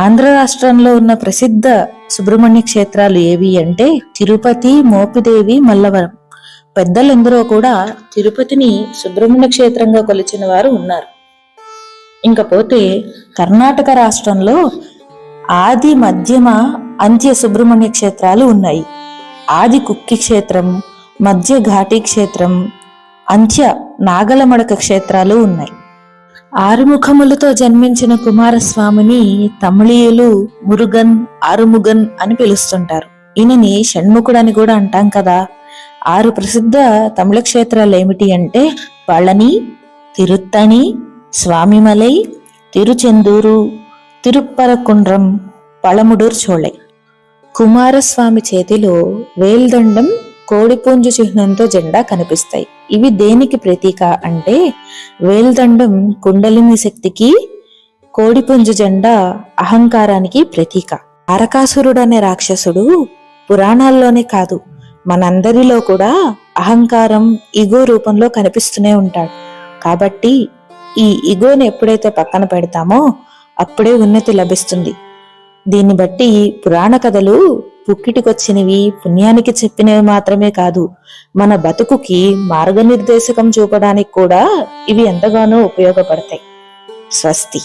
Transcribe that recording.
ఆంధ్ర రాష్ట్రంలో ఉన్న ప్రసిద్ధ సుబ్రహ్మణ్య క్షేత్రాలు ఏవి అంటే తిరుపతి, మోపిదేవి, మల్లవరం. పెద్దలందరూ కూడా తిరుపతిని సుబ్రహ్మణ్య క్షేత్రంగా కొలిచిన వారు ఉన్నారు. ఇంకపోతే కర్ణాటక రాష్ట్రంలో ఆది, మధ్యమ, అంత్య సుబ్రహ్మణ్య క్షేత్రాలు ఉన్నాయి. ఆది కుక్కి క్షేత్రం, మధ్య ఘాటి క్షేత్రం, అంత్య నాగలమడక క్షేత్రాలు ఉన్నాయి. ఆరుముఖములతో జన్మించిన కుమారస్వామిని తమిళీయులు మురుగన్, ఆరుముగన్ అని పిలుస్తుంటారు. ఈయనని షణ్ముఖుడు అని కూడా అంటాం కదా. 6 ప్రసిద్ధ తమిళ క్షేత్రాలు ఏమిటి అంటే పళని, తిరుత్తణి, స్వామిమలై, తిరుచెందూరు, తిరుప్పరకుండ్రం, పళముడూర్ చోళై. కుమారస్వామి చేతిలో వేల్దండం, కోడిపుంజు చిహ్నంతో జెండా కనిపిస్తాయి. ఇవి దేనికి ప్రతీక అంటే వేల్దండం కుండలిని శక్తికి, కోడిపుంజు జెండా అహంకారానికి ప్రతీక. తారకాసురుడు అనే రాక్షసుడు పురాణాల్లోనే కాదు మనందరిలో కూడా అహంకారం, ఇగో రూపంలో కనిపిస్తూనే ఉంటాడు. కాబట్టి ఈ ఇగోని ఎప్పుడైతే పక్కన పెడతామో అప్పుడే ఉన్నతి లభిస్తుంది. దీన్ని బట్టి పురాణ కథలు పుక్కిటికొచ్చినవి, పుణ్యానికి చెప్పినవి మాత్రమే కాదు, మన బతుకుకి మార్గనిర్దేశకం చూపడానికి కూడా ఇవి ఎంతగానో ఉపయోగపడతాయి. స్వస్తి.